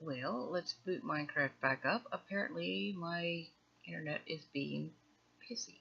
Well, let's boot Minecraft back up. Apparently, my internet is being pissy.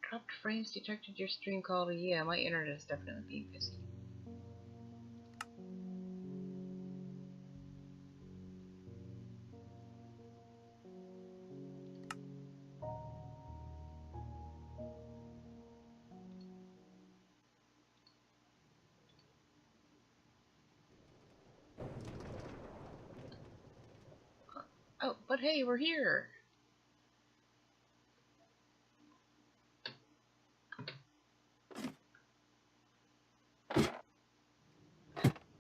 Dropped frames detected your stream quality. Yeah, my internet is definitely being pissy. Oh, but hey, we're here!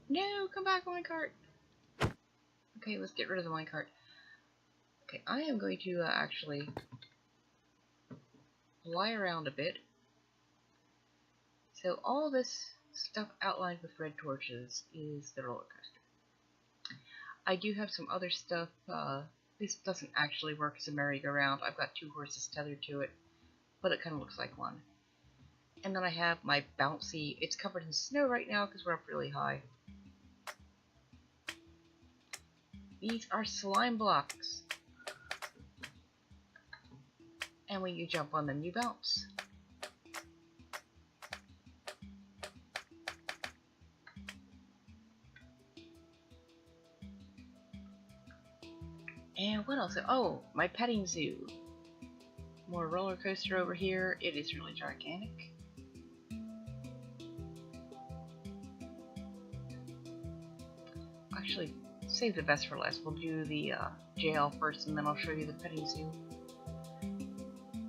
No, come back, minecart! Okay, let's get rid of the minecart. Okay, I am going to actually fly around a bit. So all this stuff outlined with red torches is the roller coaster. I do have some other stuff. This doesn't actually work as a merry-go-round. I've got 2 horses tethered to it, but it kind of looks like one. And then I have my bouncy. It's covered in snow right now because we're up really high. These are slime blocks. And when you jump on them, you bounce. And what else? Oh, my petting zoo. More roller coaster over here. It is really gigantic. Actually, save the best for last. We'll do the jail first, and then I'll show you the petting zoo.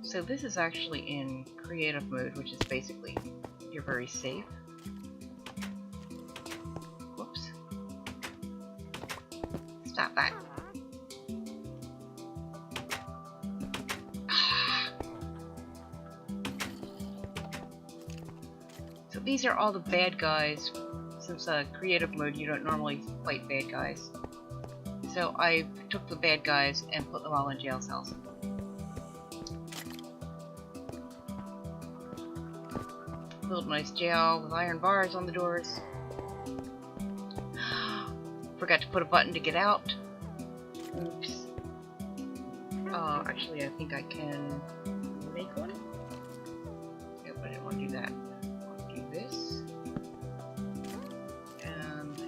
So this is actually in creative mode, which is basically you're very safe. Whoops. Stop that. So these are all the bad guys. Since creative mode, you don't normally fight bad guys. So I took the bad guys and put them all in jail cells. Build a nice jail with iron bars on the doors. Forgot to put a button to get out. Oops. Actually, I think I can make one. Nope, I didn't want to do that. I want to do this. And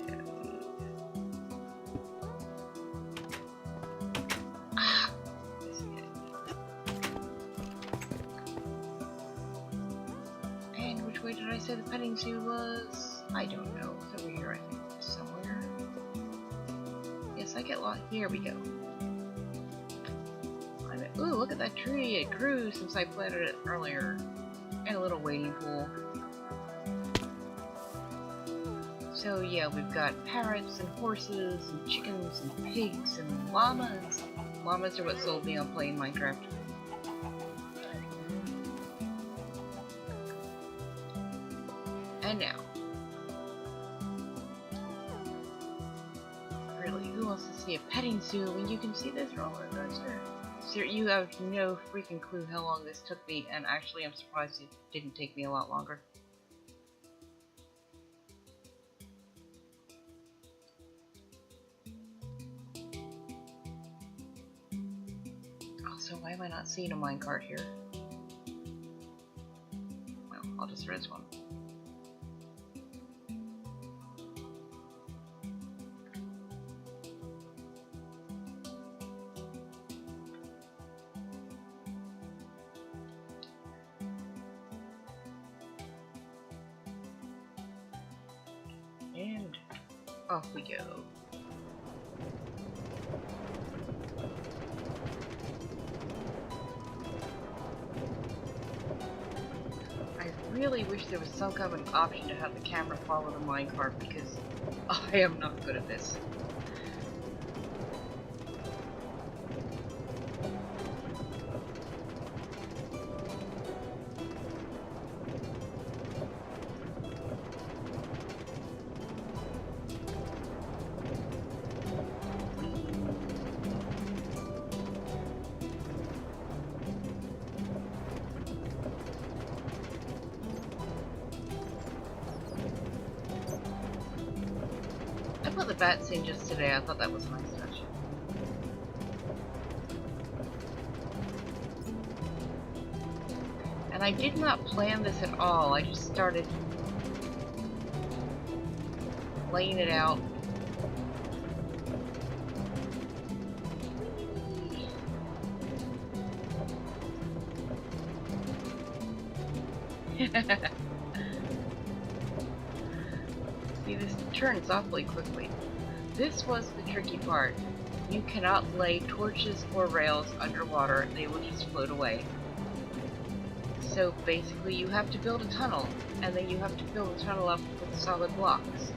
and which way did I say the petting zoo was? I don't know. It's over here, I think, somewhere. Yes, I get lost. Here we go. Ooh, look at that tree. It grew since I planted it earlier. And a little wading pool. So yeah, we've got parrots and horses and chickens and pigs and llamas. Llamas are what sold me on playing Minecraft. And now. Really, who wants to see a petting zoo when you can see this roller coaster? So you have no freaking clue how long this took me, and actually I'm surprised it didn't take me a lot longer. Also, why am I not seeing a minecart here? Well, I'll just res one. And off we go. I've really wish there was some kind of an option to have the camera follow the minecart, because I am not good at this. I put the bats in just today. I thought that was a nice touch. And I did not plan this at all. I just started laying it out. See, this turns awfully quickly. This was the tricky part. You cannot lay torches or rails underwater, they will just float away. So basically you have to build a tunnel, and then you have to fill the tunnel up with solid blocks.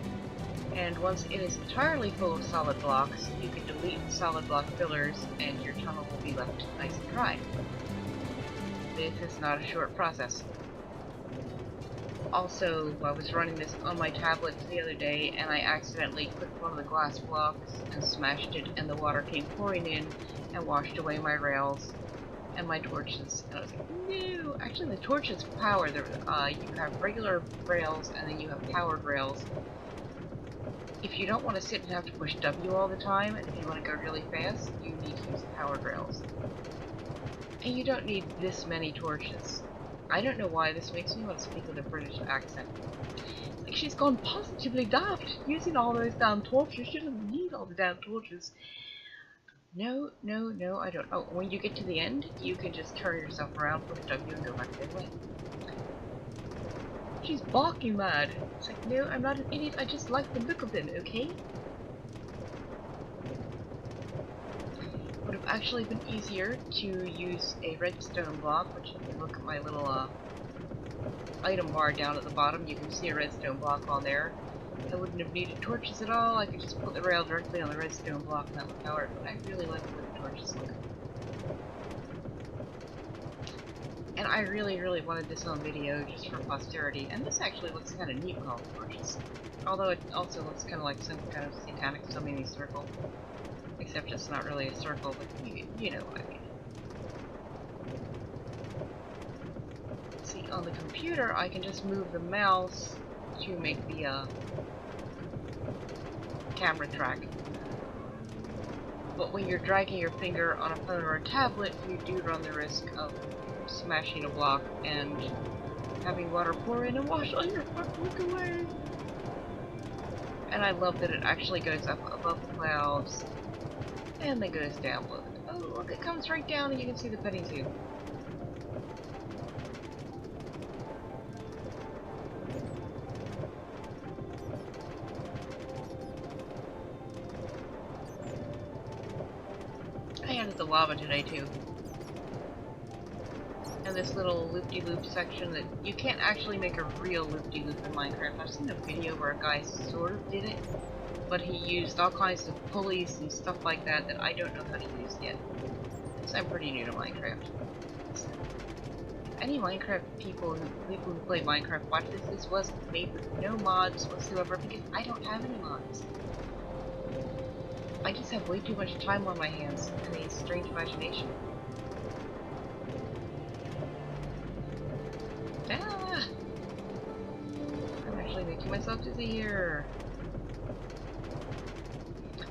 And once it is entirely full of solid blocks, you can delete the solid block fillers and your tunnel will be left nice and dry. This is not a short process. Also, I was running this on my tablet the other day and I accidentally clicked one of the glass blocks and smashed it, and the water came pouring in and washed away my rails and my torches. And I was like, no! Actually, the torches power. You have regular rails and then you have powered rails. If you don't want to sit and have to push W all the time, and if you want to go really fast, you need to use powered rails. And you don't need this many torches. I don't know why this makes me want to speak with a British accent. It's like she's gone positively daft using all those damn torches. She doesn't need all the damn torches. No, no, no, I don't. Oh, when you get to the end, you can just turn yourself around, push W, and go back the other way. She's barking mad. It's like, no, I'm not an idiot. I just like the look of them, okay? Would have actually been easier to use a redstone block, which if you look at my little item bar down at the bottom, you can see a redstone block on there. I wouldn't have needed torches at all. I could just put the rail directly on the redstone block and that would power it, but I really like the way the torches look. And I really, really wanted this on video just for posterity, and this actually looks kind of neat with all the torches. Although it also looks kind of like some kind of satanic summoning circle. Except it's not really a circle, but you know what I mean. See, on the computer, I can just move the mouse to make the camera track. But when you're dragging your finger on a phone or a tablet, you do run the risk of smashing a block and having water pour in and wash all your artwork away. And I love that it actually goes up above the clouds and then goes down below. Oh, look, it comes right down and you can see the petting zoo. I added the lava today too. And this little loop-de-loop section that you can't actually make a real loop-de-loop in Minecraft. I've seen a video where a guy sort of did it, but he used all kinds of pulleys and stuff like that that I don't know how to use yet. Because I'm pretty new to Minecraft. If any Minecraft people who play Minecraft watch this, this was made with no mods whatsoever because I don't have any mods. I just have way too much time on my hands and a strange imagination. Ah! I'm actually making myself dizzy here.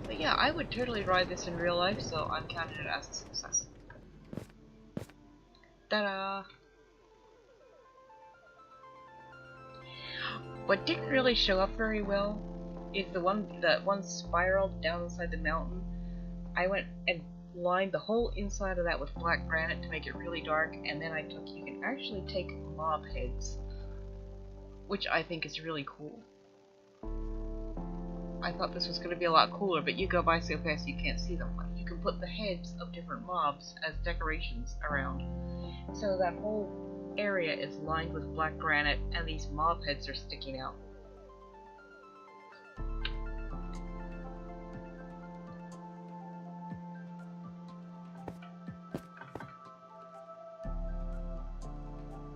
But yeah, I would totally ride this in real life, so I'm counting it as a success. Ta-da! What didn't really show up very well is that one spiraled down inside the mountain. I went and lined the whole inside of that with black granite to make it really dark, and then you can actually take mob heads, which I think is really cool. I thought this was going to be a lot cooler, but you go by so fast you can't see them. Like, you can put the heads of different mobs as decorations around. So that whole area is lined with black granite and these mob heads are sticking out.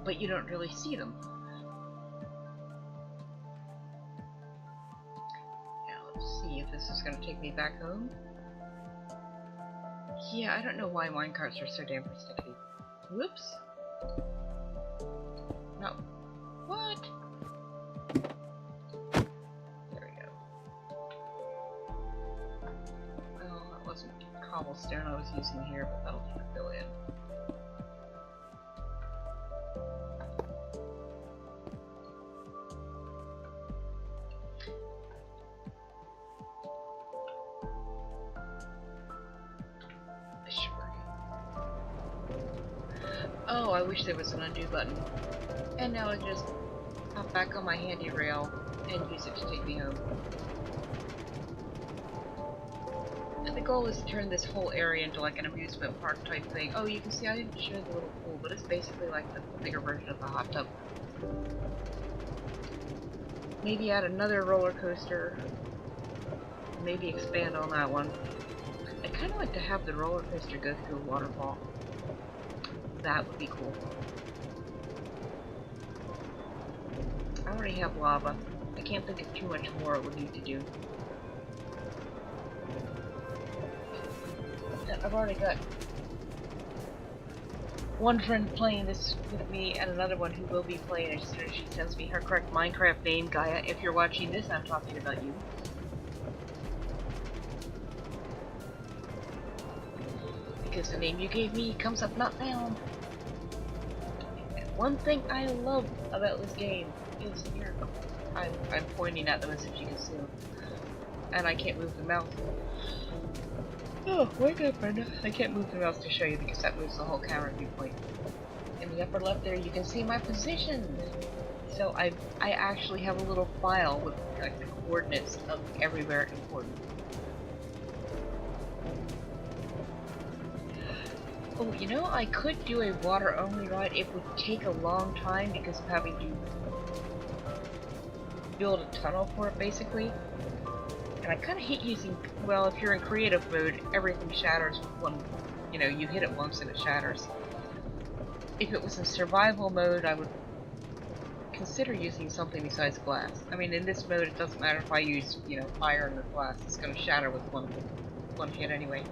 But you don't really see them. Now let's see if this is going to take me back home. Yeah, I don't know why minecarts are so damn sticky. Whoops. No. What? There we go. Well, that wasn't cobblestone I was using here, but that'll keep it fill in. Oh, I wish there was an undo button. And now I just hop back on my handy rail and use it to take me home. And the goal is to turn this whole area into like an amusement park type thing. Oh, you can see I didn't show the little pool, but it's basically like the bigger version of the hot tub. Maybe add another roller coaster. Maybe expand on that one. I'd kind of like to have the roller coaster go through a waterfall. That would be cool. I already have lava. I can't think of too much more it would need to do. I've already got one friend playing this with me and another one who will be playing as soon as she sends me her correct Minecraft name. Gaia, if you're watching this, I'm talking about you. Because the name you gave me comes up not found. One thing I love about this game is here. I'm pointing at them as if you can see them. And I can't move the mouse. Oh, wake up, Brenda. I can't move the mouse to show you because that moves the whole camera viewpoint. In the upper left there you can see my position. So I actually have a little file with like the coordinates of everywhere important. Oh, you know, I could do a water-only ride. It would take a long time because of having to build a tunnel for it, basically. And I kind of hate using... Well, if you're in creative mode, everything shatters when, you know, you hit it once and it shatters. If it was in survival mode, I would consider using something besides glass. I mean, in this mode, it doesn't matter if I use, you know, iron or glass. It's going to shatter with one hit anyway.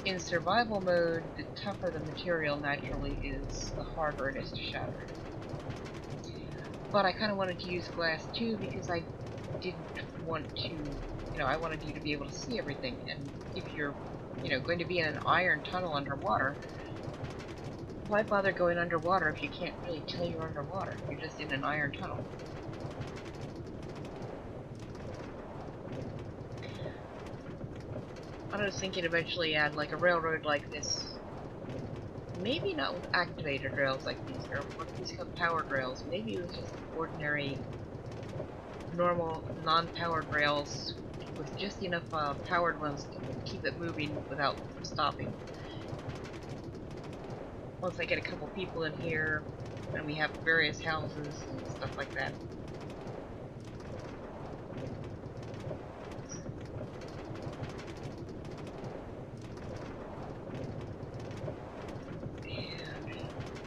In survival mode, the tougher the material naturally is, the harder it is to shatter. But I kind of wanted to use glass too because I didn't want to, you know, I wanted you to be able to see everything. And if you're, you know, going to be in an iron tunnel underwater, why bother going underwater if you can't really tell you're underwater? You're just in an iron tunnel. I was thinking eventually add like a railroad like this. Maybe not with activated rails like these, or what are these called, powered rails. Maybe it was just ordinary, normal, non-powered rails with just enough powered ones to keep it moving without stopping. Once I get a couple people in here, and we have various houses and stuff like that.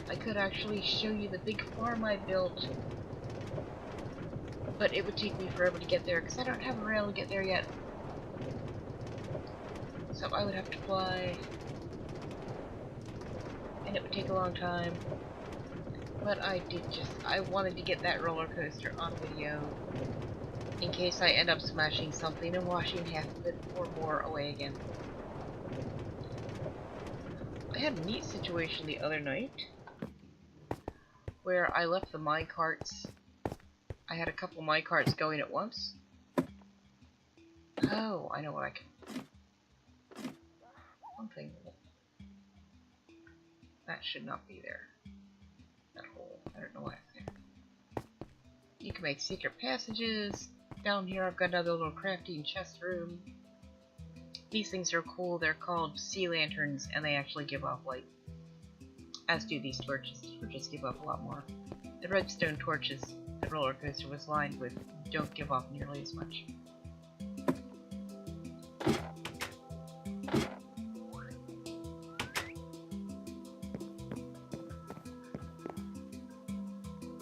I could actually show you the big farm I built, but it would take me forever to get there because I don't have a rail to get there yet. So I would have to fly, and it would take a long time. But I wanted to get that roller coaster on video in case I end up smashing something and washing half of it or more away again. I had a neat situation the other night where I left the minecarts. I had a couple minecarts going at once. Oh, I know what I can... One thing. That should not be there. That hole. I don't know why it's there. You can make secret passages. Down here I've got another little crafting chest room. These things are cool. They're called sea lanterns and they actually give off light. As do these torches. Torches give off a lot more. The redstone torches the roller coaster was lined with don't give off nearly as much.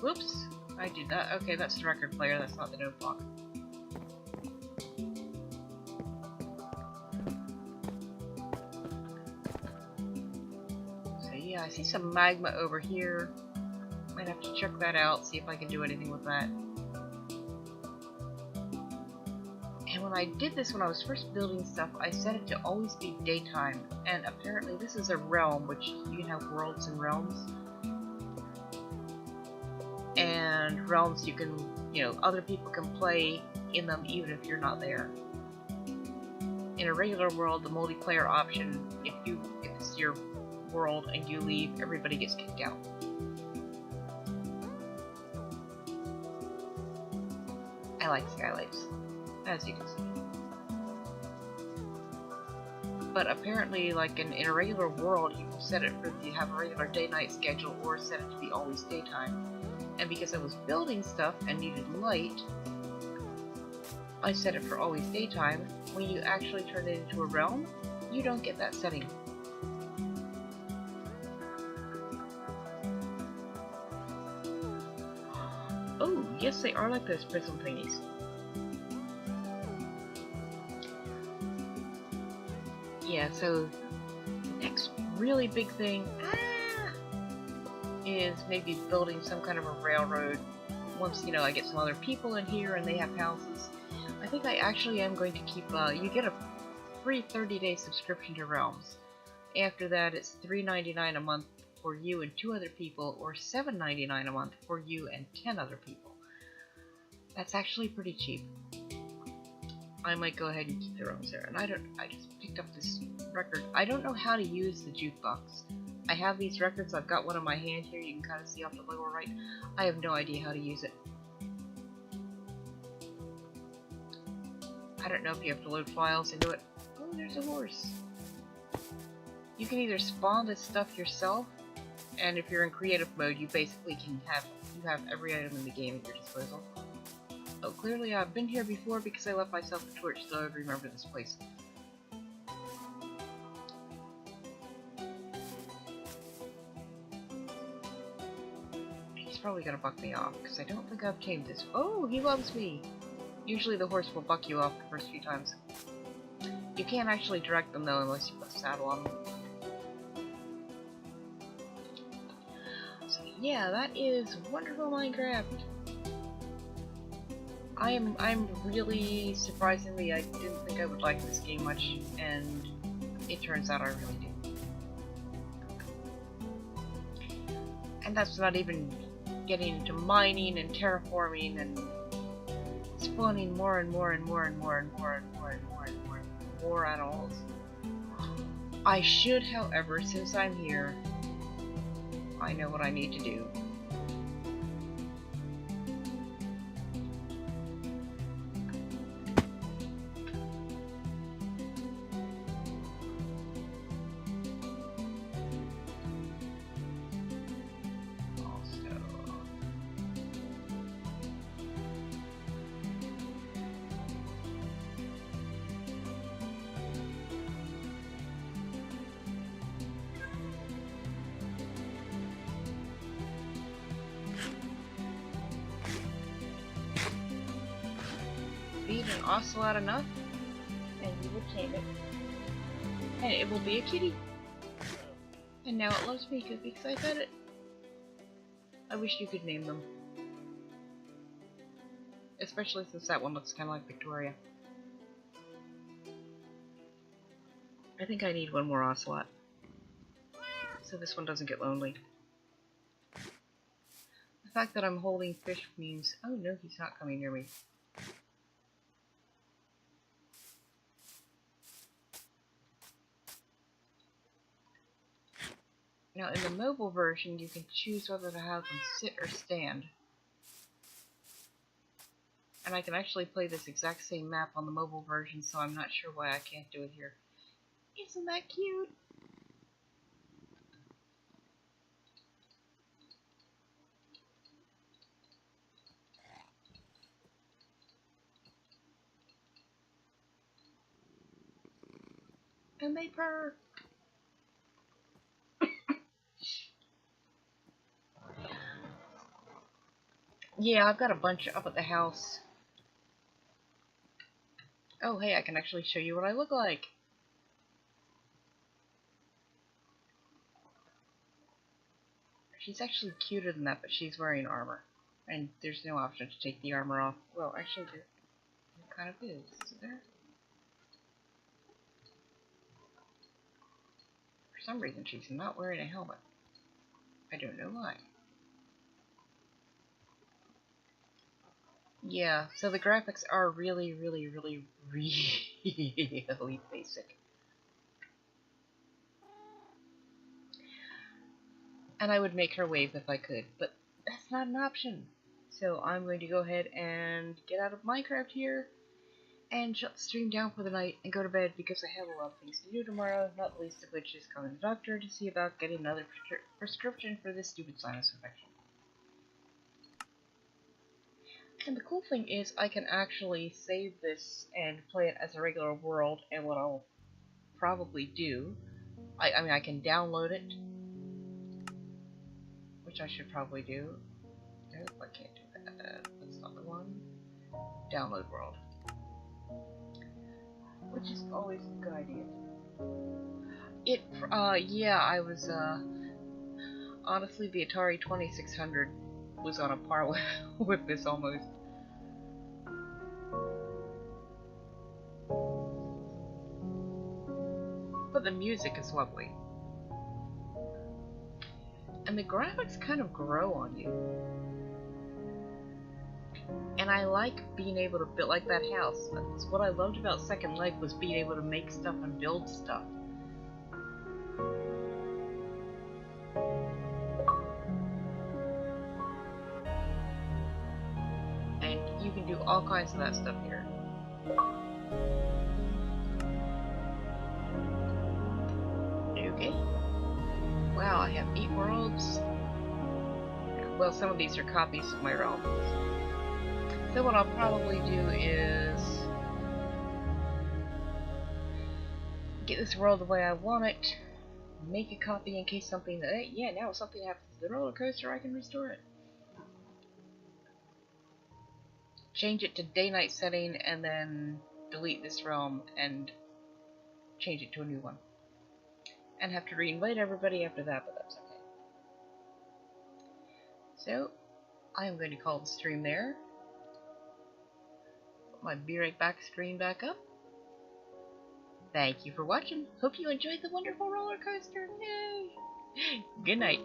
Whoops! I did that. Okay, that's the record player, that's not the note block. So yeah, I see some magma over here. Might have to check that out, see if I can do anything with that. And when I did this, when I was first building stuff, I set it to always be daytime. And apparently this is a realm, which you can have worlds and realms. And realms you can, other people can play in them even if you're not there. In a regular world, the multiplayer option, if it's your world and you leave, everybody gets kicked out. I like skylights, as you can see. But apparently, like in a regular world, you can set it for you have a regular day-night schedule or set it to be always daytime. And because I was building stuff and needed light, I set it for always daytime. When you actually turn it into a realm, you don't get that setting. Oh, yes, they are like those prism thingies. Yeah, so the next really big thing is maybe building some kind of a railroad. Once, I get some other people in here and they have houses. I think I actually am going to keep, you get a free 30-day subscription to Realms. After that, it's $3.99 a month for you and 2 other people, or $7.99 a month for you and 10 other people. That's actually pretty cheap. I might go ahead and keep the Realms there. And I just picked up this record. I don't know how to use the jukebox. I have these records, I've got one in my hand here, you can kind of see off the lower right. I have no idea how to use it. I don't know if you have to load files into it. Oh, there's a horse. You can either spawn this stuff yourself, and if you're in creative mode, you basically can have every item in the game at your disposal. Oh, clearly I've been here before because I left myself a torch so I would remember this place. He's probably gonna buck me off because I don't think I've tamed this. Oh, he loves me! Usually the horse will buck you off the first few times. You can't actually direct them though unless you put a saddle on them. So yeah, that is wonderful Minecraft. I'm really, surprisingly, I didn't think I would like this game much, and it turns out I really do. And that's not even getting into mining and terraforming and spawning more and more and more and more and more and more and more and more and more animals. I should, however, since I'm here, I know what I need to do. Feed an ocelot enough, and you will tame it. And it will be a kitty. And now it loves me because I fed it. I wish you could name them. Especially since that one looks kind of like Victoria. I think I need one more ocelot. So this one doesn't get lonely. The fact that I'm holding fish means... Oh no, he's not coming near me. Now, in the mobile version, you can choose whether to have them sit or stand. And I can actually play this exact same map on the mobile version, so I'm not sure why I can't do it here. Isn't that cute? And they purr. Yeah, I've got a bunch up at the house. Oh, hey, I can actually show you what I look like. She's actually cuter than that, but she's wearing armor. And there's no option to take the armor off. Well, actually, there kind of is, isn't there? For some reason, she's not wearing a helmet. I don't know why. Yeah, so the graphics are really, really, really, really basic. And I would make her wave if I could, but that's not an option. So I'm going to go ahead and get out of Minecraft here and shut the stream down for the night and go to bed because I have a lot of things to do tomorrow, not the least of which is calling the doctor to see about getting another prescription for this stupid sinus infection. And the cool thing is I can actually save this and play it as a regular world, and what I'll probably do, I mean I can download it, which I should probably do. Nope, I can't do that. That's not the one. Download world. Which is always a good idea. Yeah, I was, honestly, the Atari 2600 was on a par with this almost. But the music is lovely. And the graphics kind of grow on you. And I like being able to build, like that house. That's what I loved about Second Leg, was being able to make stuff and build stuff. And you can do all kinds of that stuff here. Okay. Wow, I have 8 worlds. Well, some of these are copies of my realm. So what I'll probably do is get this world the way I want it, make a copy in case something yeah, now if something happens to the roller coaster, I can restore it. Change it to day-night setting, and then delete this realm and change it to a new one. And have to re-invite everybody after that, but that's okay. So, I am going to call the stream there. Put my Be Right Back screen back up. Thank you for watching. Hope you enjoyed the wonderful roller coaster. Yay! Good night.